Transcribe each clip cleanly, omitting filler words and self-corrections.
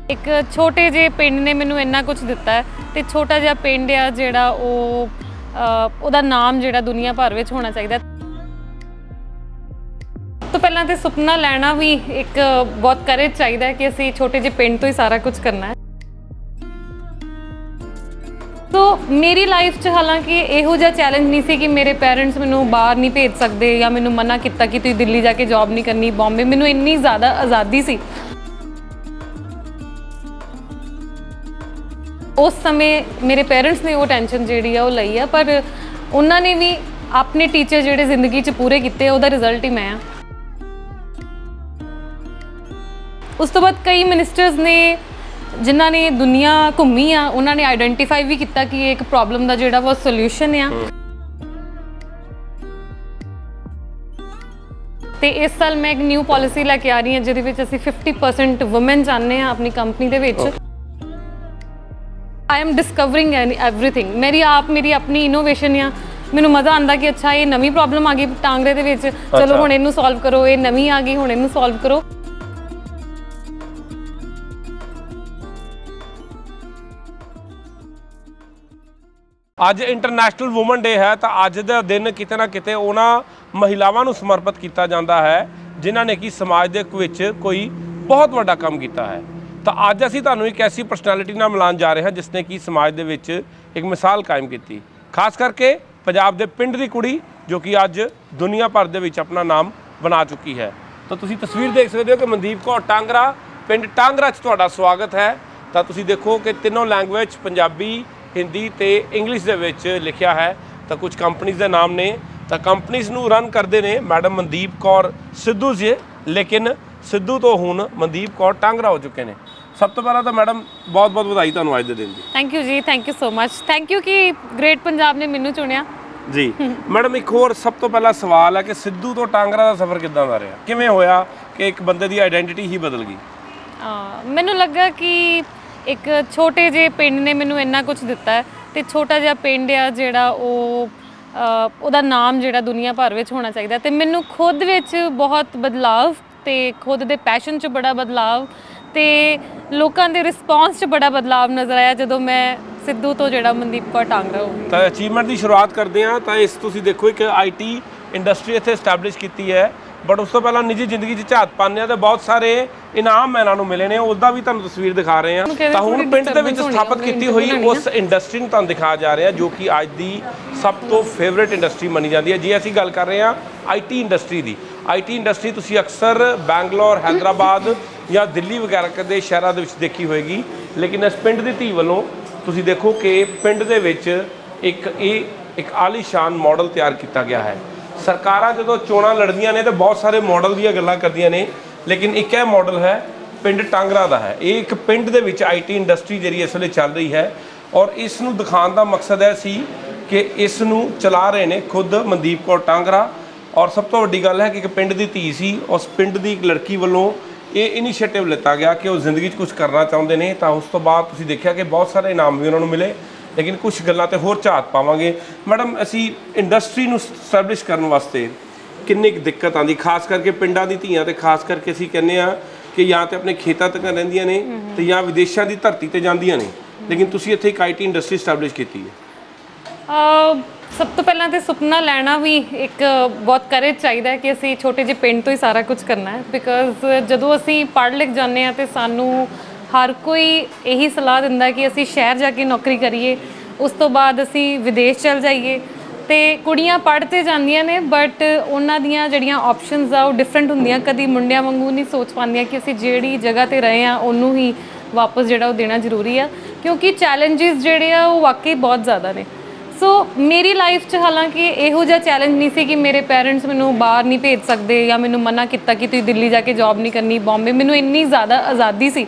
एक छोटे जे पिंड ने मैनू इन्ना कुछ दिता है तो छोटा जिहा पिंड आ जिहड़ा ओहदा नाम जिहड़ा दुनिया भर विच होना चाहिए। तो पहला तो सुपना लैना भी एक बहुत करेज चाहिए कि असी छोटे जे पिंड तो ही सारा कुछ करना है। तो मेरी लाइफ च हालांकि इहो जिहा चैलेंज नहीं सी कि मेरे पेरेंट्स मैनू बाहर नहीं भेज सकते या मैनू मना किया कि तुसीं दिल्ली जाके जॉब नहीं करनी, बॉम्बे। मैनू इन्नी ज़्यादा आज़ादी सी उस समय मेरे पेरेंट्स ने वो टेंशन जिहड़ी आ वो लई है, पर उन्होंने भी अपने टीचर जिहड़े जिंदगी च पूरे किए उहदा रिजल्ट ही मैं। उस तो बाद कई मिनिस्टर्स ने जिन्हों ने दुनिया घूमी आ उन्होंने आइडेंटिफाई भी किया कि एक प्रॉब्लम का जिहड़ा वो सोल्यूशन आ। तो इस साल मैं एक न्यू पॉलिसी लैके आ रही हूँ जिहदे विच असीं 50% वुमेन चाहते हैं अपनी company they which. I am discovering everything. मेरी अपनी इनोवेशन आ। मैनू मज़ा आता कि अच्छा ये नवी प्रॉब्लम आ गई टांगरे दे विच, चलो हुण इहनूं सॉल्व करो, ये नवी आ गई हुण इहनूं सॉल्व करो। ਅੱਜ ਇੰਟਰਨੈਸ਼ਨਲ ਵੂਮਨ ਡੇ ਹੈ ਤਾਂ ਅੱਜ ਦਾ ਦਿਨ ਕਿਤੇ ਨਾ ਕਿਤੇ ਉਹਨਾਂ ਮਹਿਲਾਵਾਂ ਨੂੰ ਸਮਰਪਿਤ ਕੀਤਾ ਜਾਂਦਾ ਹੈ ਜਿਨ੍ਹਾਂ ਨੇ ਕਿ ਸਮਾਜ ਦੇ ਵਿੱਚ ਕੋਈ ਬਹੁਤ ਵੱਡਾ ਕੰਮ ਕੀਤਾ ਹੈ। ਤਾਂ ਅੱਜ ਅਸੀਂ ਤੁਹਾਨੂੰ ਇੱਕ ਐਸੀ ਪਰਸਨੈਲਿਟੀ ਨਾਲ ਮਿਲਾਉਣ ਜਾ ਰਹੇ ਹਾਂ ਜਿਸ ਨੇ ਕਿ ਸਮਾਜ ਦੇ ਵਿੱਚ ਇੱਕ ਮਿਸਾਲ ਕਾਇਮ ਕੀਤੀ, ਖਾਸ ਕਰਕੇ ਪੰਜਾਬ ਦੇ ਪਿੰਡ ਦੀ ਕੁੜੀ ਜੋ ਕਿ ਅੱਜ ਦੁਨੀਆ ਭਰ ਦੇ ਵਿੱਚ ਆਪਣਾ ਨਾਮ ਬਣਾ ਚੁੱਕੀ ਹੈ। ਤਾਂ ਤੁਸੀਂ ਤਸਵੀਰ ਦੇਖ ਸਕਦੇ ਹੋ ਕਿ ਮਨਦੀਪ ਕੌਰ ਟਾਂਗਰਾ, ਪਿੰਡ ਟਾਂਗਰਾ 'ਚ ਤੁਹਾਡਾ ਸਵਾਗਤ ਹੈ। ਤਾਂ ਤੁਸੀਂ ਦੇਖੋ ਕਿ ਤਿੰਨੋਂ ਲੈਂਗੁਏਜ ਪੰਜਾਬੀ, हिंदी तो इंग्लिश दे विच लिखिया है। तो कुछ कंपनीज़ के नाम ने, तो कंपनीज़ नूं रन करते हैं मैडम मनदीप कौर सिद्धू जी, लेकिन सिद्धू तो हुण मनदीप कौर टांगरा हो चुके हैं। सब तो पहला तो मैडम बहुत बहुत बधाई तुहानूं अज दे दिन दी। थैंक यू जी, thank you so much. Thank you कि ग्रेट पंजाब ने मैनू चुनिया जी। मैडम एक होर सब तो पहला सवाल है कि सिद्धू तो टांगरा का सफ़र किदां दा रहा, किवें होया कि एक बंदे की आइडेंटिटी ही बदल गई? मैनू लगा कि एक छोटे जे पिंड ने मैनू इन्ना कुछ दिता है तो छोटा जिहा पिंड आ जिहड़ा ओहदा नाम जिहड़ा दुनिया भर विच होना चाहिए। तो मैनू खुद विच बहुत बदलाव तो खुद दे पैशन च बड़ा बदलाव तो लोगों के रिस्पॉन्स च बड़ा बदलाव नज़र आया जदों मैं सिद्धू तो जिहड़ा मनदीप कौर टांगरा हो गई। तो अचीवमेंट की शुरुआत करते हैं। तो इस तुसीं देखो एक IT इंडस्ट्री इत्थे एस्टैबलिश की है, बट उस तो पहला निजी जिंदगी झात पाने तो बहुत सारे इनाम इन्हों मिले ने, उसका भी तुहानूं तस्वीर दिखा रहे हैं। तो हुण पिंड दे विच स्थापित की हुई उस इंडस्ट्री नूं तुहानूं दिखाया जा रहा जो कि अज की सब तो फेवरेट इंडस्ट्री मनी जाती है। जे असीं गल कर रहे हैं IT इंडस्ट्री की, IT इंडस्ट्री तुसीं अक्सर बैंगलोर, हैदराबाद या दिल्ली वगैरह के शहरों के देखी होएगी, लेकिन इस पिंड की धी वालों तुसीं देखो कि पिंड दे विच एक आलीशान मॉडल तैयार किया गया है। सरकारां जदों चोणां लड़दियां ने तो बहुत सारे मॉडल दी गल्लां करदियां ने, लेकिन एक यह मॉडल है पिंड टांगरा का है। ये एक पिंड दे विच IT इंडस्ट्री जी इस वे चल रही है और इस नूं दिखाने का मकसद है सी कि इस नूं चला रहे हैं खुद मनदीप कौर टांगरा। और सब तो वड्डी गल है कि एक पिंड की धी सी, उस पिंड की एक लड़की वालों ये इनीशिएटिव लिता गया कि वो जिंदगी कुछ करना चाहते हैं। तो उस तो बाद तुसीं देखिया कि बहुत सारे इनाम भी उन्होंने मिले, लेकिन कुछ गल्लां ते होर झात पावांगे। मैडम असी इंडस्ट्री नूं स्टैबलिश करने वास्ते किन्नी दिक्कत आती, खास करके पिंडां दी धीआं ते खास करके असी कहने कि या तो अपने खेतों तक रहिंदियां ने ते या विदेशों की धरती ते जांदियां ने, लेकिन तुसीं इत्थे एक IT इंडस्ट्री स्टैबलिश की है। सब तो पहला तो सुपना लैना भी एक बहुत करेज चाहिए कि असी छोटे जे पिंड तो ही सारा कुछ करना है। बिकॉज जदों असी पढ़ लिख जाने तो सानू हर कोई यही सलाह दिंदा कि असी शहर जाके नौकरी करिए, उस तो बाद असी विदेश चल जाइए। तो कुड़ियाँ पढ़ तो जांदियां ने बट उन्हां दियां जिहड़ियां ऑप्शनस आ वो डिफरेंट हुंदियां, कदी मुंडियां वांगू नहीं सोच पांदियां कि असी जिहड़ी जगह ते रहे हैं उन्हों ही वापस जिहड़ा वो देना जरूरी है, क्योंकि चैलेंजिस जिहड़े आ वो वाकई बहुत ज़्यादा ने। सो मेरी लाइफ च हालांकि इहो जिहा चैलेंज नहीं सी कि मेरे पेरेंट्स मैनू बाहर नहीं भेज सकते या मैनू मना किया कि तुसीं दिल्ली जाके जॉब नहीं करनी, बॉम्बे। मैनू इन्नी ज़्यादा आज़ादी सी,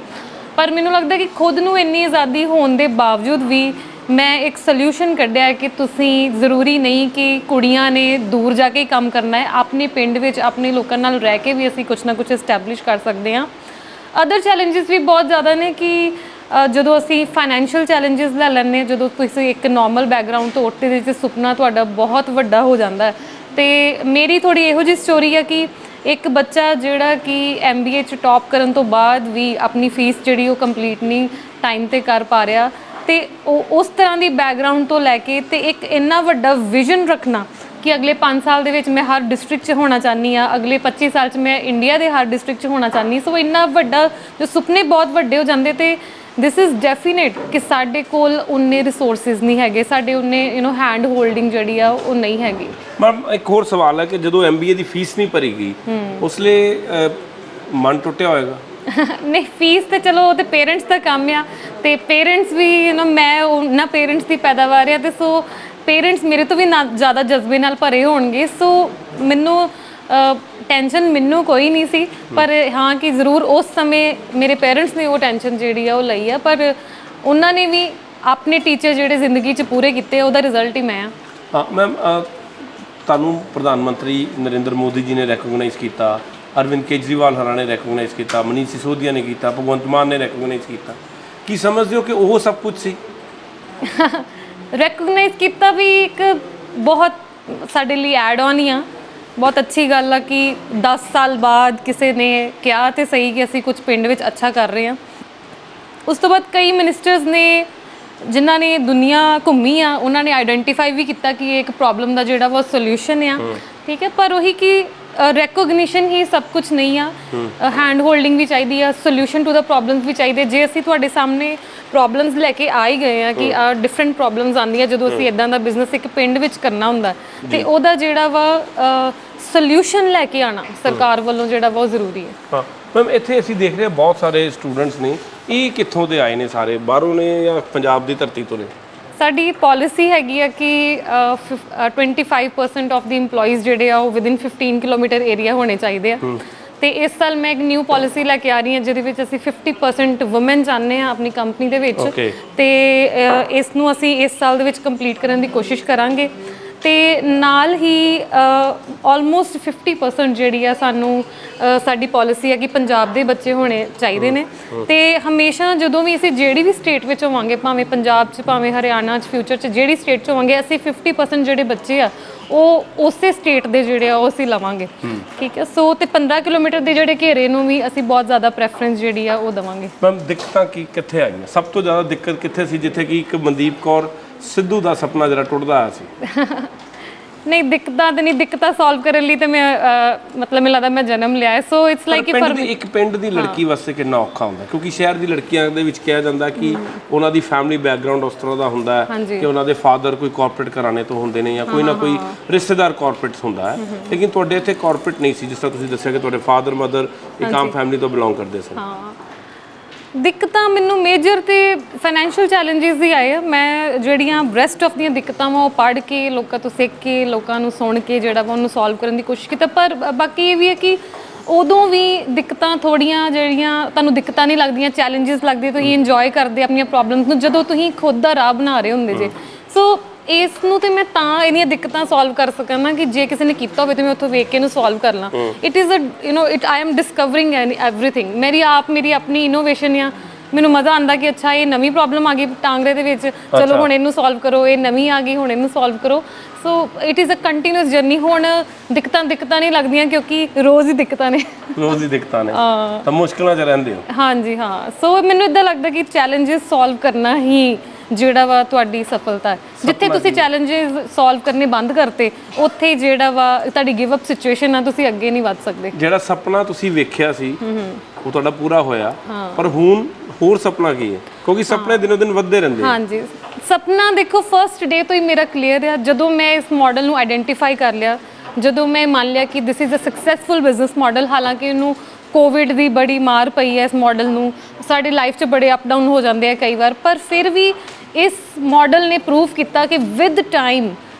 पर मैनू लगता कि खुद नूं इन्नी आज़ादी होने के बावजूद भी मैं एक सल्यूशन कढ़िया है कि तुसीं ज़रूरी नहीं कि कुड़ियां ने दूर जाके ही काम करना है, अपने पिंड विच अपने लोगों नाल रह के भी असीं कुछ ना कुछ इस्टैबलिश कर सकते हैं। अदर चैलेंजिस भी बहुत ज़्यादा ने कि जदों असीं फाइनैंशियल चैलेंजिस लै लैंदे, जदों तुसीं एक नॉर्मल बैकग्राउंड तो उठते सुपना तुहाडा बहुत वड्डा हो जाता है। तो मेरी थोड़ी इहो जी स्टोरी है कि ਇੱਕ ਬੱਚਾ ਜਿਹੜਾ ਕਿ MBA 'ਚ ਟੌਪ ਕਰਨ ਤੋਂ ਬਾਅਦ ਵੀ ਆਪਣੀ ਫੀਸ ਜਿਹੜੀ ਉਹ ਕੰਪਲੀਟ ਨਹੀਂ ਟਾਈਮ ਤੇ ਕਰ ਪਾ ਰਿਹਾ, ਤੇ ਉਹ ਉਸ ਤਰ੍ਹਾਂ ਦੀ ਬੈਕਗ੍ਰਾਉਂਡ ਤੋਂ ਲੈ ਕੇ ਤੇ ਇੱਕ ਇੰਨਾ ਵੱਡਾ ਵਿਜ਼ਨ ਰੱਖਣਾ ਕਿ ਅਗਲੇ 5 ਸਾਲ ਦੇ ਵਿੱਚ ਮੈਂ ਹਰ ਡਿਸਟ੍ਰਿਕਟ 'ਚ ਹੋਣਾ ਚਾਹੁੰਦੀ ਹਾਂ, ਅਗਲੇ 25 ਸਾਲ 'ਚ ਮੈਂ ਇੰਡੀਆ ਦੇ ਹਰ ਡਿਸਟ੍ਰਿਕਟ 'ਚ ਹੋਣਾ ਚਾਹੁੰਦੀ। ਸੋ ਇੰਨਾ ਵੱਡਾ ਜੋ ਸੁਪਨੇ ਬਹੁਤ ਵੱਡੇ ਹੋ ਜਾਂਦੇ, ਤੇ ਦਿਸ ਇਜ਼ ਡੈਫੀਨੇਟ ਕਿ ਸਾਡੇ ਕੋਲ ਉਨੇ ਰਿਸੋਰਸਿਸ ਨਹੀਂ ਹੈਗੇ, ਸਾਡੇ ਉਨੇ ਹੈਂਡ ਹੋਲਡਿੰਗ ਜਿਹੜੀ ਆ ਉਹ ਨਹੀਂ ਹੈਗੀ। ਮੈਮ ਇੱਕ ਹੋਰ ਸਵਾਲ ਹੈ ਕਿ ਜਦੋਂ MBA ਦੀ ਫੀਸ ਨਹੀਂ ਭਰੀ ਗਈ ਉਸ ਲਈ ਮਨ ਟੁੱਟਿਆ ਹੋਏਗਾ? ਨਹੀਂ, ਫੀਸ ਤੇ ਚਲੋ ਉਹ ਤੇ ਪੇਰੈਂਟਸ ਦਾ ਕੰਮ ਆ, ਤੇ ਪੇਰੈਂਟਸ ਵੀ ਮੈਂ ਉਹਨਾਂ ਪੇਰੈਂਟਸ ਦੀ ਪੈਦਾਵਾਰ ਆ, ਤੇ ਸੋ ਪੇਰੈਂਟਸ ਮੇਰੇ ਤੋਂ ਵੀ ਨਾ ਜ਼ਿਆਦਾ ਜਜ਼ਬੇ ਨਾਲ ਭਰੇ ਹੋਣਗੇ। ਸੋ ਮੈਨੂੰ ਟੈਨਸ਼ਨ ਮੈਨੂੰ ਕੋਈ ਨਹੀਂ ਸੀ, ਪਰ ਹਾਂ ਕਿ ਜ਼ਰੂਰ ਉਸ ਸਮੇਂ ਮੇਰੇ ਪੇਰੈਂਟਸ ਨੇ ਉਹ ਟੈਨਸ਼ਨ ਜਿਹੜੀ ਆ ਉਹ ਲਈ ਆ, ਪਰ ਉਹਨਾਂ ਨੇ ਵੀ ਆਪਣੇ ਟੀਚਰ ਜਿਹੜੇ ਜ਼ਿੰਦਗੀ 'ਚ ਪੂਰੇ ਕੀਤੇ, ਉਹਦਾ ਰਿਜ਼ਲਟ ਹੀ ਮੈਂ ਆ। ਹਾਂ ਮੈਮ, ਤੁਹਾਨੂੰ ਪ੍ਰਧਾਨ ਮੰਤਰੀ ਨਰਿੰਦਰ ਮੋਦੀ ਜੀ ਨੇ ਰੈਕੋਗਨਾਈਜ਼ ਕੀਤਾ, ਅਰਵਿੰਦ ਕੇਜਰੀਵਾਲ ਹਰਾਂ ਨੇ ਰੈਕੋਗਨਾਈਜ਼ ਕੀਤਾ, ਮਨੀਸ਼ ਸਿਸੋਦੀਆ ਨੇ ਕੀਤਾ, ਭਗਵੰਤ ਮਾਨ ਨੇ ਰੈਕੋਗਨਾਈਜ਼ ਕੀਤਾ, ਕੀ ਸਮਝਦੇ ਹੋ ਕਿ ਉਹ ਸਭ ਕੁਝ ਸੀ? ਰੈਕੋਗਨਾਈਜ਼ ਕੀਤਾ ਵੀ ਇੱਕ ਬਹੁਤ ਸਾਡੇ ਲਈ ਐਡ ਔਨ ਹੀ ਆ, ਬਹੁਤ ਅੱਛੀ ਗੱਲ ਆ ਕਿ 10 ਸਾਲ ਬਾਅਦ ਕਿਸੇ ਨੇ ਕਿਹਾ ਤੇ ਸਹੀ ਕਿ ਅਸੀਂ ਕੁਝ ਪਿੰਡ ਵਿੱਚ ਅੱਛਾ ਕਰ ਰਹੇ ਹਾਂ। ਉਸ ਤੋਂ ਬਾਅਦ ਕਈ ਮਿਨਿਸਟਰਸ ਨੇ ਜਿਨ੍ਹਾਂ ਨੇ ਦੁਨੀਆ ਘੁੰਮੀ ਆ, ਉਹਨਾਂ ਨੇ ਆਈਡੈਂਟੀਫਾਈ ਵੀ ਕੀਤਾ ਕਿ ਇਹ ਇੱਕ ਪ੍ਰੋਬਲਮ ਦਾ ਜਿਹੜਾ ਵਾ ਸੋਲਿਊਸ਼ਨ ਆ, ਠੀਕ ਹੈ। ਪਰ ਉਹੀ ਕਿ ਰੈਕੋਗਨੀਸ਼ਨ ਹੀ ਸਭ ਕੁਝ ਨਹੀਂ ਆ, ਹੈਂਡ ਹੋਲਡਿੰਗ ਵੀ ਚਾਹੀਦੀ ਆ, ਸੋਲਿਊਸ਼ਨ ਟੂ ਦਾ ਪ੍ਰੋਬਲਮਸ ਵੀ ਚਾਹੀਦੇ। ਜੇ ਅਸੀਂ ਤੁਹਾਡੇ ਸਾਹਮਣੇ ਪ੍ਰੋਬਲਮਸ ਲੈ ਕੇ ਆ ਹੀ ਗਏ ਆ ਕਿ ਡਿਫਰੈਂਟ ਪ੍ਰੋਬਲਮਸ ਆਉਂਦੀਆਂ ਜਦੋਂ ਅਸੀਂ ਇਦਾਂ ਦਾ ਬਿਜ਼ਨਸ ਇੱਕ ਪਿੰਡ ਵਿੱਚ ਕਰਨਾ ਹੁੰਦਾ, ਤੇ ਉਹਦਾ ਜਿਹੜਾ ਵਾ ਸੋਲਿਊਸ਼ਨ ਲੈ ਕੇ ਆਉਣਾ ਸਰਕਾਰ ਵੱਲੋਂ ਜਿਹੜਾ ਵਾ ਉਹ ਜ਼ਰੂਰੀ ਹੈ। ਹਾਂ ਮੈਮ, ਇੱਥੇ ਅਸੀਂ ਦੇਖ ਰਹੇ ਹਾਂ ਬਹੁਤ ਸਾਰੇ ਸਟੂਡੈਂਟਸ ਨੇ, ਇਹ ਕਿੱਥੋਂ ਦੇ ਆਏ ਨੇ? ਸਾਰੇ ਬਾਹਰੋਂ ਨੇ ਜਾਂ ਪੰਜਾਬ ਦੀ ਧਰਤੀ ਤੋਂ ਨੇ? ਸਾਡੀ ਪਾਲਿਸੀ ਹੈਗੀ ਆ ਕਿ 25% ਆਫ ਦੀ EMPLOYEES ਜਿਹੜੇ ਆ ਉਹ ਵਿਦਿਨ 15 ਕਿਲੋਮੀਟਰ ਏਰੀਆ ਹੋਣੇ ਚਾਹੀਦੇ ਆ, ਤੇ ਇਸ ਸਾਲ ਮੈਂ ਇੱਕ ਨਿਊ ਪਾਲਿਸੀ ਲੈ ਕੇ ਆ ਰਹੀ ਹਾਂ ਜਿਹਦੇ ਵਿੱਚ ਅਸੀਂ 50% ਔਮਨ ਚਾਹੁੰਦੇ ਹਾਂ ਆਪਣੀ ਕੰਪਨੀ ਦੇ ਵਿੱਚ, ਤੇ ਇਸ ਨੂੰ ਅਸੀਂ ਇਸ ਸਾਲ ਦੇ ਵਿੱਚ ਕੰਪਲੀਟ ਕਰਨ ਦੀ ਕੋਸ਼ਿਸ਼ ਕਰਾਂਗੇ। ਤੇ ਨਾਲ ਹੀ ਆਲਮੋਸਟ 50% ਜਿਹੜੀ ਆ ਸਾਨੂੰ ਸਾਡੀ ਪਾਲਿਸੀ ਹੈ ਕਿ ਪੰਜਾਬ ਦੇ ਬੱਚੇ ਹੋਣੇ ਚਾਹੀਦੇ ਨੇ। ਤੇ ਹਮੇਸ਼ਾ ਜਦੋਂ ਵੀ ਅਸੀਂ ਜਿਹੜੀ ਵੀ ਸਟੇਟ ਵਿੱਚ ਹੋਵਾਂਗੇ, ਭਾਵੇਂ ਪੰਜਾਬ 'ਚ ਭਾਵੇਂ ਹਰਿਆਣਾ 'ਚ, ਫਿਊਚਰ 'ਚ ਜਿਹੜੀ ਸਟੇਟ 'ਚ ਹੋਵਾਂਗੇ, ਅਸੀਂ 50% ਜਿਹੜੇ ਬੱਚੇ ਆ ਉਹ ਉਸੇ ਸਟੇਟ ਦੇ ਜਿਹੜੇ ਆ ਉਹ ਅਸੀਂ ਲਵਾਂਗੇ, ਠੀਕ ਹੈ। ਸੋ ਤੇ 15 ਕਿਲੋਮੀਟਰ ਦੇ ਜਿਹੜੇ ਘੇਰੇ ਨੂੰ ਵੀ ਅਸੀਂ ਬਹੁਤ ਜ਼ਿਆਦਾ ਪ੍ਰੈਫਰੈਂਸ ਜਿਹੜੀ ਆ ਉਹ ਦੇਵਾਂਗੇ। ਮੈਮ ਦਿੱਕਤਾਂ ਕਿੱਥੇ ਆਈਆਂ? ਸਭ ਤੋਂ ਜ਼ਿਆਦਾ ਦਿੱਕਤ ਕਿੱਥੇ ਸੀ ਜਿੱਥੇ ਕਿ ਇੱਕ ਮਨਦੀਪ ਕੌਰ ਸਿੱਧੂ ਦਾ ਸੁਪਨਾ ਜਿਹੜਾ ਟੁੱਟਦਾ ਆਇਆ ਸੀ? ਨਹੀਂ, ਦਿੱਕਤਾਂ ਤੇ ਨਹੀਂ, ਦਿੱਕਤਾਂ ਸੋਲਵ ਕਰਨ ਲਈ ਤੇ ਮੈਂ ਮਤਲਬ ਮੈਨੂੰ ਲੱਗਦਾ ਮੈਂ ਜਨਮ ਲਿਆ ਹੈ। ਸੋ ਇਟਸ ਲਾਈਕ ਇੱਕ ਪਿੰਡ ਦੀ ਲੜਕੀ ਵਾਸਤੇ ਕਿੰਨਾ ਔਖਾ ਹੁੰਦਾ, ਕਿਉਂਕਿ ਸ਼ਹਿਰ ਦੀ ਲੜਕੀਆਂ ਦੇ ਵਿੱਚ ਕਿਹਾ ਜਾਂਦਾ ਕਿ ਉਹਨਾਂ ਦੀ ਫੈਮਿਲੀ ਬੈਕਗ੍ਰਾਉਂਡ ਉਸ ਤਰ੍ਹਾਂ ਦਾ ਹੁੰਦਾ ਹੈ ਕਿ ਉਹਨਾਂ ਦੇ ਫਾਦਰ ਕੋਈ ਕਾਰਪੋਰੇਟ ਘਰਾਣੇ ਤੋਂ ਹੁੰਦੇ ਨੇ ਜਾਂ ਕੋਈ ਨਾ ਕੋਈ ਰਿਸ਼ਤੇਦਾਰ ਕਾਰਪੋਰੇਟਸ ਹੁੰਦਾ ਹੈ, ਲੇਕਿਨ ਤੁਹਾਡੇ ਇੱਥੇ ਕਾਰਪੋਰੇਟ ਨਹੀਂ ਸੀ, ਜਿਸ ਤਰ੍ਹਾਂ ਤੁਸੀਂ ਦੱਸਿਆ ਕਿ ਤੁਹਾਡੇ ਫਾਦਰ ਮਦਰ ਇੱਕ ਆਮ ਫੈਮਿਲੀ ਤੋਂ ਬਿਲੋਂਗ ਕਰਦੇ ਸਨ। ਦਿੱਕਤਾਂ ਮੈਨੂੰ ਮੇਜਰ ਤੇ ਫਾਈਨੈਂਸ਼ੀਅਲ ਚੈਲੰਜਸ ਹੀ ਆਏ ਆ। ਮੈਂ ਜਿਹੜੀਆਂ ਬ੍ਰੈਸਟ ਆਫ ਦੀਆਂ ਦਿੱਕਤਾਂ ਵਾ ਉਹ ਪੜ੍ਹ ਕੇ, ਲੋਕਾਂ ਤੋਂ ਸਿੱਖ ਕੇ, ਲੋਕਾਂ ਨੂੰ ਸੁਣ ਕੇ ਜਿਹੜਾ ਵਾ ਉਹਨੂੰ ਸੋਲਵ ਕਰਨ ਦੀ ਕੋਸ਼ਿਸ਼ ਕੀਤੀ। ਪਰ ਬਾਕੀ ਇਹ ਵੀ ਹੈ ਕਿ ਉਦੋਂ ਵੀ ਦਿੱਕਤਾਂ ਥੋੜ੍ਹੀਆਂ ਜਿਹੜੀਆਂ ਤੁਹਾਨੂੰ ਦਿੱਕਤਾਂ ਨਹੀਂ ਲੱਗਦੀਆਂ, ਚੈਲੰਜਸ ਲੱਗਦੇ, ਤੁਸੀਂ ਇੰਜੋਏ ਕਰਦੇ ਆਪਣੀਆਂ ਪ੍ਰੋਬਲਮਸ ਨੂੰ ਜਦੋਂ ਤੁਸੀਂ ਖੁਦ ਦਾ ਰਾਹ ਬਣਾ ਰਹੇ ਹੁੰਦੇ ਜੇ। ਸੋ ਇਸ ਨੂੰ ਤੇ ਮੈਂ ਤਾਂ ਇਹਦੀਆਂ ਦਿੱਕਤਾਂ ਸੋਲਵ ਕਰ ਸਕਾਂ ਨਾ ਕਿ ਜੇ ਕਿਸੇ ਨੇ ਕੀਤਾ ਹੋਵੇ ਤੇ ਮੈਂ ਉੱਥੋਂ ਵੇਖ ਕੇ ਇਹਨੂੰ ਸੋਲਵ ਕਰ ਲਾਂ। It is I am discovering everything. ਮੇਰੀ ਆਪਣੀ ਇਨੋਵੇਸ਼ਨ ਆ, ਮੈਨੂੰ ਮਜ਼ਾ ਆਉਂਦਾ ਕਿ ਅੱਛਾ ਇਹ ਨਵੀਂ ਪ੍ਰੋਬਲਮ ਆ ਗਈ ਟਾਂਗਰੇ ਦੇ ਵਿੱਚ, ਚਲੋ ਹੁਣ ਇਹਨੂੰ ਸੋਲਵ ਕਰੋ, ਇਹ ਨਵੀਂ ਆ ਗਈ ਹੁਣ ਇਹਨੂੰ ਸੋਲਵ ਕਰੋ। So it is a continuous journey. ਹੁਣ ਦਿੱਕਤਾਂ ਨਹੀਂ ਲੱਗਦੀਆਂ ਕਿਉਂਕਿ ਰੋਜ਼ ਹੀ ਦਿੱਕਤਾਂ ਨੇ ਤਾਂ ਮੁਸ਼ਕਲਾਂ 'ਚ ਰਹਿੰਦੇ ਹੋ। ਹਾਂਜੀ ਹਾਂ, ਸੋ ਮੈਨੂੰ ਇੱਦਾਂ ਲੱਗਦਾ ਕਿ ਚੈਲੰਜਸ ਸੋਲਵ ਕਰਨਾ ਹੀ ਜਿਹੜਾ ਵਾ ਤੁਹਾਡੀ ਸਫਲਤਾ ਹੈ। ਜਿੱਥੇ ਤੁਸੀਂ ਚੈਲੰਜਸ ਸੋਲਵ ਕਰਨੇ ਬੰਦ ਕਰਤੇ, ਉੱਥੇ ਜਿਹੜਾ ਵਾ ਤੁਹਾਡੀ ਗਿਵ ਅਪ ਸਿਚੁਏਸ਼ਨ ਆ, ਤੁਸੀਂ ਅੱਗੇ ਨਹੀਂ ਵੱਧ ਸਕਦੇ। ਜਿਹੜਾ ਸੁਪਨਾ ਤੁਸੀਂ ਵੇਖਿਆ ਸੀ ਉਹ ਤੁਹਾਡਾ ਪੂਰਾ ਹੋਇਆ, ਪਰ ਹੁਣ ਹੋਰ ਸੁਪਨਾ ਕੀ ਹੈ? ਕਿਉਂਕਿ ਸੁਪਨੇ ਦਿਨੋਂ ਦਿਨ ਵੱਧਦੇ ਰਹਿੰਦੇ। ਹਾਂਜੀ, ਸੁਪਨਾ ਦੇਖੋ ਫਰਸਟ ਡੇ ਤੋਂ ਹੀ ਮੇਰਾ ਕਲੀਅਰ ਆ। ਜਦੋਂ ਮੈਂ ਇਸ ਮਾਡਲ ਨੂੰ ਆਇਡੈਂਟੀਫਾਈ ਕਰ ਲਿਆ, ਜਦੋਂ ਮੈਂ ਮੰਨ ਲਿਆ ਕਿ this is a successful business model, ਹਾਲਾਂਕਿ ਇਹਨੂੰ ਕੋਵਿਡ ਦੀ ਬੜੀ ਮਾਰ ਪਈ ਹੈ ਇਸ ਮਾਡਲ ਨੂੰ, ਸਾਡੀ ਲਾਈਫ 'ਚ ਬੜੇ ਅਪ ਡਾਊਨ ਹੋ ਜਾਂਦੇ ਆ ਕਈ ਵਾਰ, ਪਰ ਫਿਰ ਵੀ ਇਸ ਮਾਡਲ ਨੇ ਪ੍ਰੂਵ ਕੀਤਾ ਕਿ ਵਿਦ ਟਾਈਮ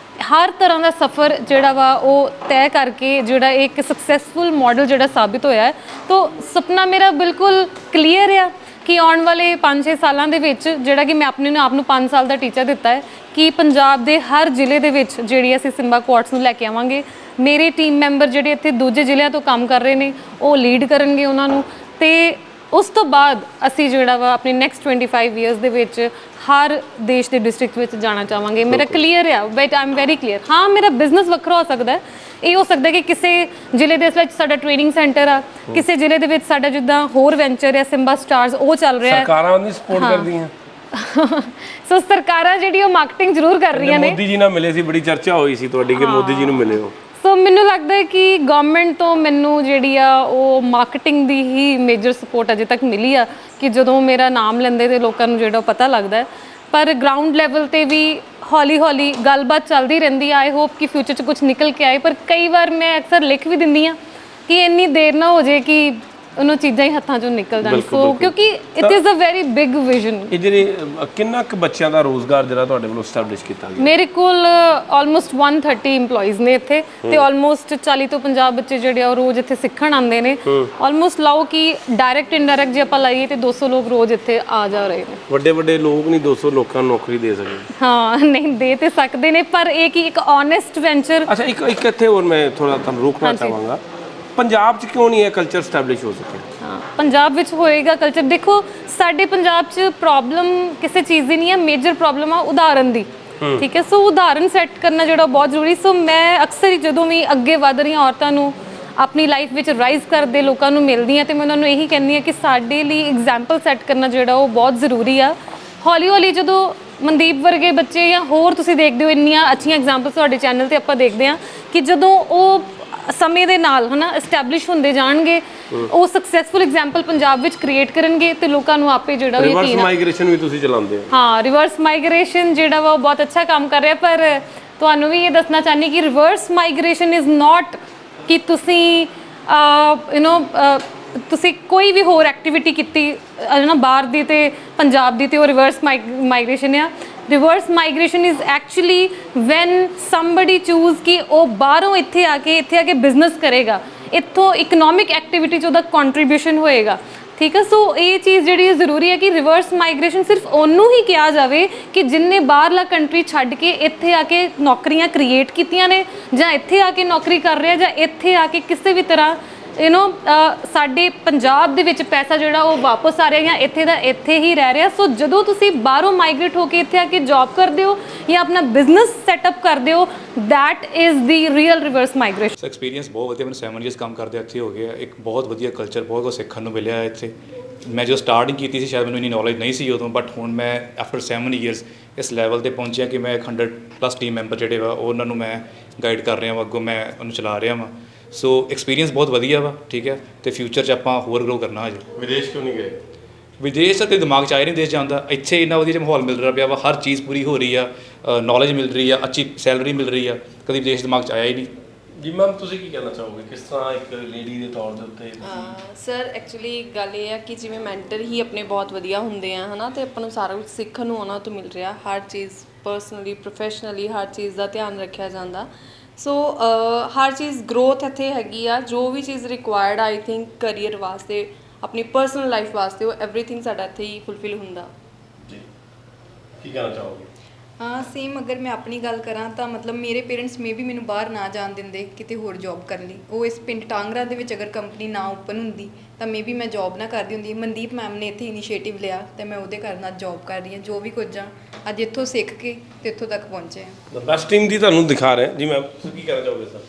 ਹਰ ਤਰ੍ਹਾਂ ਦਾ ਸਫ਼ਰ ਜਿਹੜਾ ਵਾ ਉਹ ਤੈਅ ਕਰਕੇ ਜਿਹੜਾ ਇੱਕ ਸਕਸੈਸਫੁਲ ਮਾਡਲ ਜਿਹੜਾ ਸਾਬਿਤ ਹੋਇਆ ਹੈ। ਤਾਂ ਸੁਪਨਾ ਮੇਰਾ ਬਿਲਕੁਲ ਕਲੀਅਰ ਆ ਕਿ ਆਉਣ ਵਾਲੇ 5-6 ਸਾਲਾਂ ਦੇ ਵਿੱਚ ਜਿਹੜਾ ਕਿ ਮੈਂ ਆਪਣੇ ਆਪ ਨੂੰ 5 ਸਾਲ ਦਾ ਟੀਚਰ ਦਿੱਤਾ ਹੈ ਕਿ ਪੰਜਾਬ ਦੇ ਹਰ ਜ਼ਿਲ੍ਹੇ ਦੇ ਵਿੱਚ ਜਿਹੜੀ ਅਸੀਂ ਸਿੰਬਾ ਕੁਆਰਟਸ ਨੂੰ ਲੈ ਕੇ ਆਵਾਂਗੇ। ਮੇਰੇ ਟੀਮ ਮੈਂਬਰ ਜਿਹੜੇ ਇੱਥੇ ਦੂਜੇ ਜ਼ਿਲ੍ਹਿਆਂ ਤੋਂ ਕੰਮ ਕਰ ਰਹੇ ਨੇ ਉਹ ਲੀਡ ਕਰਨਗੇ ਉਹਨਾਂ ਨੂੰ, ਤੇ ਉਸ ਤੋਂ ਬਾਅਦ ਅਸੀਂ ਜਿਹੜਾ ਵਾ ਆਪਣੇ ਨੈਕਸਟ 25 ਇਅਰਸ ਦੇ ਵਿੱਚ ਹਰ ਦੇਸ਼ ਦੇ ਡਿਸਟ੍ਰਿਕਟ ਵਿੱਚ ਜਾਣਾ ਚਾਹਾਂਗੇ। ਮੇਰਾ ਕਲੀਅਰ ਆ, but I am very clear. ਹਾਂ, ਮੇਰਾ ਬਿਜ਼ਨਸ ਵੱਖਰਾ ਹੋ ਸਕਦਾ ਹੈ। ਇਹ ਹੋ ਸਕਦਾ ਕਿ ਕਿਸੇ ਜ਼ਿਲ੍ਹੇ ਦੇ ਵਿੱਚ ਸਾਡਾ ਟ੍ਰੇਨਿੰਗ ਸੈਂਟਰ ਆ, ਕਿਸੇ ਜ਼ਿਲ੍ਹੇ ਦੇ ਵਿੱਚ ਸਾਡਾ ਜਿੱਦਾਂ ਹੋਰ ਵੈਂਚਰ ਆ ਸਿੰਬਾ ਸਟਾਰਸ ਉਹ ਚੱਲ ਰਿਹਾ ਹੈ। ਸਰਕਾਰਾਂ ਉਹਦੀ ਸਪੋਰਟ ਕਰਦੀਆਂ। ਸੋ ਸਰਕਾਰਾਂ ਜਿਹੜੀ ਉਹ ਮਾਰਕੀਟਿੰਗ ਜ਼ਰੂਰ ਕਰ ਰਹੀਆਂ ਨੇ। ਮੋਦੀ ਜੀ ਨਾਲ ਮਿਲੇ ਸੀ, ਬੜੀ ਚਰਚਾ ਹੋਈ ਸੀ ਤੁਹਾਡੀ ਕਿ ਮੋਦੀ ਜੀ ਨੂੰ ਮਿਲੇ ਹੋ। ਸੋ ਮੈਨੂੰ ਲੱਗਦਾ ਹੈ ਕਿ ਗਵਰਨਮੈਂਟ ਤੋਂ ਮੈਨੂੰ ਜਿਹੜੀ ਆ ਉਹ ਮਾਰਕੀਟਿੰਗ ਦੀ ਹੀ ਮੇਜਰ ਸਪੋਰਟ ਅਜੇ ਤੱਕ ਮਿਲੀ ਆ ਕਿ ਜਦੋਂ ਮੇਰਾ ਨਾਮ ਲੈਂਦੇ ਤੇ ਲੋਕਾਂ ਨੂੰ ਜਿਹੜਾ ਪਤਾ ਲੱਗਦਾ ਹੈ। ਪਰ ਗਰਾਊਂਡ ਲੈਵਲ ਤੇ ਵੀ ਹੌਲੀ ਹੌਲੀ ਗੱਲਬਾਤ ਚੱਲਦੀ ਰਹਿੰਦੀ ਆ। ਆਈ ਹੋਪ ਕਿ ਫਿਊਚਰ 'ਚ ਕੁਝ ਨਿਕਲ ਕੇ ਆਏ। ਪਰ ਕਈ ਵਾਰ ਮੈਂ ਅਕਸਰ ਲਿਖ ਵੀ ਦਿੰਦੀ ਆ ਕਿ ਇੰਨੀ ਦੇਰ ਨਾ ਹੋ ਜੇ ਕਿ ਉਹਨੂੰ ਚੀਜ਼ਾਂ ਹੀ ਹੱਥਾਂ 'ਚੋਂ ਨਿਕਲ ਜਾਣ। ਸੋ ਕਿਉਂਕਿ it is a very big vision. ਇਹ ਜਿਹੜੇ ਕਿੰਨਾ ਕੁ ਬੱਚਿਆਂ ਦਾ ਰੋਜ਼ਗਾਰ ਜਿਹੜਾ ਤੁਹਾਡੇ ਵੱਲੋਂ ਸਟੈਬਲਿਸ਼ ਕੀਤਾ ਗਿਆ? ਮੇਰੇ ਕੋਲ ਆਲਮੋਸਟ 130 EMPLOYEES ਨੇ ਇੱਥੇ ਤੇ ਆਲਮੋਸਟ 40 ਤੋਂ 50 ਬੱਚੇ ਜਿਹੜੇ ਆ ਉਹ ਰੋਜ਼ ਇੱਥੇ ਸਿੱਖਣ ਆਉਂਦੇ ਨੇ। ਆਲਮੋਸਟ ਲਾਓ ਕਿ ਡਾਇਰੈਕਟ ਇਨਡਾਇਰੈਕਟ ਜੇ ਆਪਾਂ ਲਾਈਏ ਤੇ 200 ਲੋਕ ਰੋਜ਼ ਇੱਥੇ ਆ ਜਾ ਰਹੇ ਨੇ। ਵੱਡੇ ਵੱਡੇ ਲੋਕ ਨਹੀਂ 200 ਲੋਕਾਂ ਨੂੰ ਨੌਕਰੀ ਦੇ ਸਕਦੇ। ਹਾਂ, ਨਹੀਂ ਦੇ ਤੇ ਸਕਦੇ ਨੇ, ਪਰ ਇਹ ਕਿ ਇੱਕ ਓਨੈਸਟ ਵੈਂਚਰ। ਅੱਛਾ, ਇੱਕ ਇੱਥੇ ਹੋਰ ਮੈਂ ਥੋੜਾ ਤੁਹਾਨੂੰ ਰੋਕਣਾ ਚਾਹਾਂਗਾ, ਪੰਜਾਬ 'ਚ ਕਿਉਂ ਨਹੀਂ ਇਹ ਕਲਚਰ ਸਟੈਬਲਿਸ਼ ਹੋ ਸਕਿਆ? ਹਾਂ, ਪੰਜਾਬ ਵਿੱਚ ਹੋਏਗਾ ਕਲਚਰ। ਦੇਖੋ ਸਾਡੇ ਪੰਜਾਬ 'ਚ ਪ੍ਰੋਬਲਮ ਕਿਸੇ ਚੀਜ਼ ਦੀ ਨਹੀਂ ਹੈ, ਮੇਜਰ ਪ੍ਰੋਬਲਮ ਆ ਉਦਾਹਰਨ ਦੀ। ਠੀਕ ਹੈ, ਸੋ ਉਦਾਹਰਨ ਸੈੱਟ ਕਰਨਾ ਜਿਹੜਾ ਬਹੁਤ ਜ਼ਰੂਰੀ। ਸੋ ਮੈਂ ਅਕਸਰ ਹੀ ਜਦੋਂ ਵੀ ਅੱਗੇ ਵਧ ਰਹੀਆਂ ਔਰਤਾਂ ਨੂੰ ਆਪਣੀ ਲਾਈਫ ਵਿੱਚ ਰਾਈਜ਼ ਕਰਦੇ ਲੋਕਾਂ ਨੂੰ ਮਿਲਦੀ ਹਾਂ ਤੇ ਮੈਂ ਉਹਨਾਂ ਨੂੰ ਇਹੀ ਕਹਿੰਦੀ ਹਾਂ ਕਿ ਸਾਡੇ ਲਈ ਐਗਜ਼ਾਮਪਲ ਸੈੱਟ ਕਰਨਾ ਜਿਹੜਾ ਉਹ ਬਹੁਤ ਜ਼ਰੂਰੀ ਆ। ਹੌਲੀ ਹੌਲੀ ਜਦੋਂ ਮਨਦੀਪ ਵਰਗੇ ਬੱਚੇ ਜਾਂ ਹੋਰ ਤੁਸੀਂ ਦੇਖਦੇ ਹੋ ਇੰਨੀਆਂ ਅੱਛੀਆਂ ਐਗਜ਼ਾਮਪਲਸ ਤੁਹਾਡੇ ਚੈਨਲ ਤੇ ਆਪਾਂ ਦੇਖਦੇ ਹਾਂ ਕਿ ਜਦੋਂ ਉਹ ਸਮੇਂ ਦੇ ਨਾਲ ਹਨਾ ਐਸਟੈਬਲਿਸ਼ ਹੁੰਦੇ ਜਾਣਗੇ, ਉਹ ਸਕਸੈਸਫੁਲ ਐਗਜ਼ਾਮਪਲ ਪੰਜਾਬ ਵਿੱਚ ਕ੍ਰੀਏਟ ਕਰਨਗੇ ਤੇ ਲੋਕਾਂ ਨੂੰ ਆਪੇ ਜਿਹੜਾ ਯਕੀਨ ਆ। ਰਿਵਰਸ ਮਾਈਗ੍ਰੇਸ਼ਨ ਵੀ ਤੁਸੀਂ ਚਲਾਉਂਦੇ ਹੋ? ਹਾਂ, ਰਿਵਰਸ ਮਾਈਗ੍ਰੇਸ਼ਨ ਜਿਹੜਾ ਵਾ ਉਹ ਬਹੁਤ ਅੱਛਾ ਕੰਮ ਕਰ ਰਿਹਾ। ਪਰ ਤੁਹਾਨੂੰ ਵੀ ਇਹ ਦੱਸਣਾ ਚਾਹਨੀ ਕਿ ਰਿਵਰਸ ਮਾਈਗ੍ਰੇਸ਼ਨ ਇਜ਼ ਨਾਟ ਕਿ ਤੁਸੀਂ ਤੁਸੀਂ ਕੋਈ ਵੀ ਹੋਰ ਐਕਟੀਵਿਟੀ ਕੀਤੀ ਨਾ ਬਾਹਰ ਦੀ ਤੇ ਪੰਜਾਬ ਦੀ ਤੇ ਉਹ ਰਿਵਰਸ ਮਾਈਗ੍ਰੇਸ਼ਨ ਆ। Reverse migration is actually when somebody choose ਕਿ ਉਹ ਬਾਹਰੋਂ ਇੱਥੇ ਆ ਕੇ ਬਿਜ਼ਨਸ ਕਰੇਗਾ, ਇੱਥੋਂ ਇਕਨੋਮਿਕ ਐਕਟੀਵਿਟੀ 'ਚ ਉਹਦਾ ਕੰਟਰੀਬਿਊਸ਼ਨ ਹੋਏਗਾ। ਠੀਕ ਹੈ, ਸੋ ਇਹ ਚੀਜ਼ ਜਿਹੜੀ ਜ਼ਰੂਰੀ ਹੈ ਕਿ ਰਿਵਰਸ ਮਾਈਗ੍ਰੇਸ਼ਨ ਸਿਰਫ ਉਹਨੂੰ ਹੀ ਕਿਹਾ ਜਾਵੇ ਕਿ ਜਿਨਨੇ ਬਾਹਰਲਾ ਕੰਟਰੀ ਛੱਡ ਕੇ ਇੱਥੇ ਆ ਕੇ ਨੌਕਰੀਆਂ ਕ੍ਰੀਏਟ ਕੀਤੀਆਂ ਨੇ ਜਾਂ ਇੱਥੇ ਆ ਕੇ ਨੌਕਰੀ ਕਰ ਰਿਹਾ ਜਾਂ ਇੱਥੇ ਆ ਕੇ ਕਿਸੇ ਵੀ ਤਰ੍ਹਾਂ ਸਾਡੇ ਪੰਜਾਬ ਦੇ ਵਿੱਚ ਪੈਸਾ ਜਿਹੜਾ ਉਹ ਵਾਪਸ ਆ ਰਿਹਾ ਜਾਂ ਇੱਥੇ ਦਾ ਇੱਥੇ ਹੀ ਰਹਿ ਰਿਹਾ। ਸੋ ਜਦੋਂ ਤੁਸੀਂ ਬਾਹਰੋਂ ਮਾਈਗ੍ਰੇਟ ਹੋ ਕੇ ਇੱਥੇ ਆ ਕੇ ਜੌਬ ਕਰਦੇ ਹੋ ਜਾਂ ਆਪਣਾ ਬਿਜ਼ਨਸ ਸੈਟਅਪ ਕਰਦੇ ਹੋ, that is the real reverse migration. Experience ਬਹੁਤ ਵਧੀਆ, ਮੈਨੂੰ 7 ਇਅਰਸ ਕੰਮ ਕਰਦੇ ਇੱਥੇ ਹੋ ਗਿਆ। ਇੱਕ ਬਹੁਤ ਵਧੀਆ ਕਲਚਰ, ਬਹੁਤ ਕੁਝ ਸਿੱਖਣ ਨੂੰ ਮਿਲਿਆ ਇੱਥੇ। ਮੈਂ ਜਦੋਂ ਸਟਾਰਟਿੰਗ ਕੀਤੀ ਸੀ ਸ਼ਾਇਦ ਮੈਨੂੰ ਇੰਨੀ ਨੌਲੇਜ ਨਹੀਂ ਸੀ ਉਦੋਂ, ਬਟ ਹੁਣ ਮੈਂ ਆਫਟਰ 7 ਇਅਰਸ ਇਸ ਲੈਵਲ ਤੇ ਪਹੁੰਚਿਆ ਕਿ ਮੈਂ 100+ ਟੀਮ ਮੈਂਬਰ ਜਿਹੜੇ ਵਾ ਉਹਨਾਂ ਨੂੰ ਮੈਂ ਗਾਈਡ ਕਰ ਰਿਹਾ ਵਾਂ, ਅੱਗੋਂ ਮੈਂ ਉਹਨੂੰ ਚਲਾ ਰਿਹਾ ਵਾਂ। ਸੋ ਐਕਸਪੀਰੀਅੰਸ ਬਹੁਤ ਵਧੀਆ ਵਾ। ਠੀਕ ਹੈ, ਤੇ ਫਿਊਚਰ 'ਚ ਆਪਾਂ ਹੋਰ ਗਰੋ ਕਰਨਾ ਹਜੇ। ਵਿਦੇਸ਼ ਕਿਉਂ ਨਹੀਂ ਗਏ? ਵਿਦੇਸ਼ ਤਾਂ ਦਿਮਾਗ 'ਚ ਆਏ ਨਹੀਂ ਦੇਸ਼ ਜਾਂਦਾ। ਇੱਥੇ ਇੰਨਾ ਵਧੀਆ ਮਾਹੌਲ ਮਿਲ ਰਿਹਾ ਪਿਆ ਵਾ, ਹਰ ਚੀਜ਼ ਪੂਰੀ ਹੋ ਰਹੀ ਆ, ਨੌਲੇਜ ਮਿਲ ਰਹੀ ਆ, ਅੱਛੀ ਸੈਲਰੀ ਮਿਲ ਰਹੀ ਆ। ਕਦੀ ਵਿਦੇਸ਼ ਦਿਮਾਗ 'ਚ ਆਇਆ ਹੀ ਨਹੀਂ। ਜੀ ਮੈਮ, ਤੁਸੀਂ ਕੀ ਕਹਿਣਾ ਚਾਹੋਗੇ ਕਿਸ ਤਰ੍ਹਾਂ ਇੱਕ ਲੇਡੀ ਦੇ ਤੌਰ ਦੇ ਉੱਤੇ? ਸਰ ਐਕਚੁਅਲੀ ਗੱਲ ਇਹ ਹੈ ਕਿ ਜਿਵੇਂ ਮੈਂਟਰ ਹੀ ਆਪਣੇ ਬਹੁਤ ਵਧੀਆ ਹੁੰਦੇ ਆ ਹੈ ਨਾ, ਅਤੇ ਆਪਾਂ ਨੂੰ ਸਾਰਾ ਕੁਝ ਸਿੱਖਣ ਨੂੰ ਉਹਨਾਂ ਤੋਂ ਮਿਲ ਰਿਹਾ। ਹਰ ਚੀਜ਼ ਪਰਸਨਲੀ ਪ੍ਰੋਫੈਸ਼ਨਲੀ ਹਰ ਚੀਜ਼ ਦਾ ਧਿਆਨ ਰੱਖਿਆ ਜਾਂਦਾ। ਸੋ ਹਰ ਚੀਜ਼ ਗਰੋਥ ਇੱਥੇ ਹੈਗੀ ਆ। ਜੋ ਵੀ ਚੀਜ਼ ਰਿਕੁਆਇਰਡ ਆਈ ਥਿੰਕ ਕਰੀਅਰ ਵਾਸਤੇ, ਆਪਣੀ ਪਰਸਨਲ ਲਾਈਫ ਵਾਸਤੇ, ਉਹ ਐਵਰੀਥਿੰਗ ਸਾਡਾ ਇੱਥੇ ਹੀ ਫੁਲਫਿਲ ਹੁੰਦਾ। ਜੀ, ਕੀ ਕਹਿਣਾ ਚਾਹੋਗੇ? ਸੇਮ ਅਗਰ ਮੈਂ ਆਪਣੀ ਗੱਲ ਕਰਾਂ ਤਾਂ ਮਤਲਬ ਮੇਰੇ ਪੇਰੈਂਟਸ ਮੇ ਵੀ ਮੈਨੂੰ ਬਾਹਰ ਨਾ ਜਾਣ ਦਿੰਦੇ ਕਿਤੇ ਹੋਰ ਜੌਬ ਕਰਨ ਲਈ। ਉਹ ਇਸ ਪਿੰਡ ਟਾਂਗਰਾ ਦੇ ਵਿੱਚ ਅਗਰ ਕੰਪਨੀ ਨਾ ਓਪਨ ਹੁੰਦੀ ਤਾਂ ਮੇ ਵੀ ਮੈਂ ਜੌਬ ਨਾ ਕਰਦੀ ਹੁੰਦੀ। ਮਨਦੀਪ ਮੈਮ ਨੇ ਇੱਥੇ ਇਨੀਸ਼ੀਏਟਿਵ ਲਿਆ ਤੇ ਮੈਂ ਉਹਦੇ ਕਾਰਨ ਅੱਜ ਜੌਬ ਕਰ ਰਹੀ ਹਾਂ। ਜੋ ਵੀ ਕੁਝ ਆ ਅੱਜ ਇੱਥੋਂ ਸਿੱਖ ਕੇ ਤੇ ਇੱਥੋਂ ਤੱਕ ਪਹੁੰਚੇ ਹਾਂ। ਬੈਸਟ ਟੀਮ ਦੀ ਤੁਹਾਨੂੰ ਦਿਖਾ ਰਹੇ ਜੀ ਮੈਮ, ਤੁਸੀਂ ਕੀ ਕਹਿਣਾ ਚਾਹੋਗੇ ਸਰ?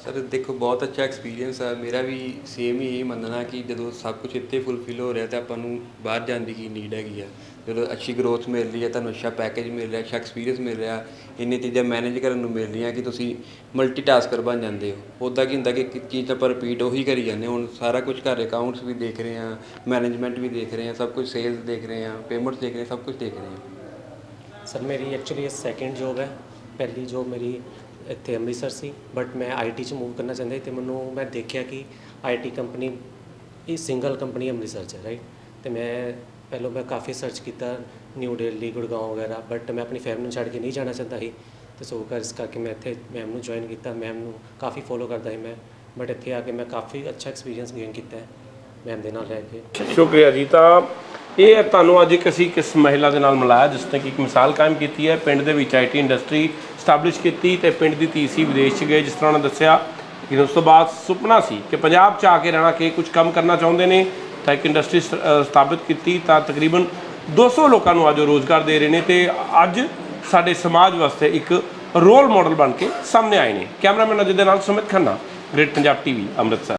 ਸਰ ਦੇਖੋ, ਬਹੁਤ ਅੱਛਾ ਐਕਸਪੀਰੀਅੰਸ ਹੈ। ਮੇਰਾ ਵੀ ਸੇਮ ਹੀ ਇਹ ਮੰਨਣਾ ਕਿ ਜਦੋਂ ਸਭ ਕੁਝ ਇੱਥੇ ਫੁੱਲਫਿਲ ਹੋ ਰਿਹਾ ਤਾਂ ਆਪਾਂ ਨੂੰ ਬਾਹਰ ਜਾਣ ਦੀ ਕੀ ਨੀਡ ਹੈਗੀ ਆ। ਜਦੋਂ ਅੱਛੀ ਗਰੋਥ ਮਿਲ ਰਹੀ ਹੈ, ਤੁਹਾਨੂੰ ਅੱਛਾ ਪੈਕੇਜ ਮਿਲ ਰਿਹਾ, ਅੱਛਾ ਐਕਸਪੀਰੀਅੰਸ ਮਿਲ ਰਿਹਾ, ਇੰਨੀ ਚੀਜ਼ਾਂ ਮੈਨੇਜ ਕਰਨ ਨੂੰ ਮਿਲ ਰਹੀਆਂ ਕਿ ਤੁਸੀਂ ਮਲਟੀਟਾਸਕਰ ਬਣ ਜਾਂਦੇ ਹੋ। ਉੱਦਾਂ ਕੀ ਹੁੰਦਾ ਕਿ ਇੱਕ ਚੀਜ਼ ਆਪਾਂ ਰਿਪੀਟ ਉਹੀ ਕਰੀ ਜਾਂਦੇ। ਹੁਣ ਸਾਰਾ ਕੁਝ ਘਰ ਅਕਾਊਂਟਸ ਵੀ ਦੇਖ ਰਹੇ ਹਾਂ, ਮੈਨੇਜਮੈਂਟ ਵੀ ਦੇਖ ਰਹੇ ਹਾਂ, ਸਭ ਕੁਝ ਸੇਲਸ ਦੇਖ ਰਹੇ ਹਾਂ, ਪੇਮੈਂਟਸ ਦੇਖ ਰਹੇ ਹਾਂ, ਸਭ ਕੁਝ ਦੇਖ ਰਹੇ ਹਾਂ। ਸਰ ਮੇਰੀ ਐਕਚੁਅਲੀ ਇਹ ਸੈਕਿੰਡ ਜੋਬ ਹੈ। ਪਹਿਲੀ ਜੋਬ ਮੇਰੀ ਇੱਥੇ ਅੰਮ੍ਰਿਤਸਰ ਸੀ, ਬਟ ਮੈਂ ਆਈਟੀ 'ਚ ਮੂਵ ਕਰਨਾ ਚਾਹੁੰਦਾ ਅਤੇ ਮੈਂ ਦੇਖਿਆ ਕਿ ਆਈਟੀ ਕੰਪਨੀ ਇਹ ਸਿੰਗਲ ਕੰਪਨੀ ਅੰਮ੍ਰਿਤਸਰ 'ਚ ਰਾਈਟ। ਅਤੇ ਮੈਂ ਕਾਫੀ ਸਰਚ ਕੀਤਾ ਨਿਊ ਦਿੱਲੀ, ਗੁੜਗਾਉਂ ਵਗੈਰਾ, ਬਟ ਮੈਂ ਆਪਣੀ ਫੈਮਿਲੀ ਨੂੰ ਛੱਡ ਕੇ ਨਹੀਂ ਜਾਣਾ ਚਾਹੁੰਦਾ ਸੀ। ਅਤੇ ਸੋ ਇਸ ਕਰਕੇ ਮੈਂ ਇੱਥੇ ਮੈਮ ਨੂੰ ਜੁਆਇਨ ਕੀਤਾ। ਮੈਮ ਨੂੰ ਕਾਫੀ ਫੋਲੋ ਕਰਦਾ ਸੀ ਮੈਂ, ਬਟ ਇੱਥੇ ਆ ਕੇ ਮੈਂ ਕਾਫੀ ਅੱਛਾ ਐਕਸਪੀਰੀਅੰਸ ਗੇਨ ਕੀਤਾ ਹੈ ਮੈਮ ਦੇ ਨਾਲ ਰਹਿ ਕੇ। ਸ਼ੁਕਰੀਆ ਜੀ। ਤਾਂ ਇਹ ਤੁਹਾਨੂੰ ਅੱਜ ਕਿਸ ਮਹਿਲਾ ਦੇ ਨਾਲ ਮਿਲਾਇਆ ਜਿਸ ਨੇ ਕਿ ਇੱਕ ਮਿਸਾਲ ਕਾਇਮ ਕੀਤੀ ਹੈ, ਪਿੰਡ ਦੇ ਵਿੱਚ ਆਈਟੀ ਇੰਡਸਟਰੀ ਸਟੈਬਲਿਸ਼ ਕੀਤੀ ਅਤੇ ਪਿੰਡ ਦੀ ਧੀ ਸੀ, ਵਿਦੇਸ਼ 'ਚ ਗਏ। ਜਿਸ ਤਰ੍ਹਾਂ ਉਹਨੇ ਦੱਸਿਆ ਕਿ ਉਸ ਤੋਂ ਬਾਅਦ ਸੁਪਨਾ ਸੀ ਕਿ ਪੰਜਾਬ 'ਚ ਆ ਕੇ ਰਹਿਣਾ, ਕਿ ਕੁਝ ਕੰਮ ਕਰਨਾ ਚਾਹੁੰਦੇ ਨੇ ਤਾਂ ਇੱਕ ਇੰਡਸਟਰੀ ਸਥਾਪਿਤ ਕੀਤੀ ਤਾਂ ਤਕਰੀਬਨ 200 ਲੋਕਾਂ ਨੂੰ ਅੱਜ ਉਹ ਰੋਜ਼ਗਾਰ ਦੇ ਰਹੇ ਨੇ ਤੇ ਅੱਜ ਸਾਡੇ ਸਮਾਜ ਵਾਸਤੇ ਇੱਕ ਰੋਲ ਮਾਡਲ ਬਣ ਕੇ ਸਾਹਮਣੇ ਆਏ ਨੇ। ਕੈਮਰਾਮੈਨ ਅਜੇ ਦੇ ਨਾਲ ਸੁਮਿਤ ਖੰਨਾ, ਗ੍ਰੇਟ ਪੰਜਾਬ ਟੀਵੀ, ਅੰਮ੍ਰਿਤਸਰ।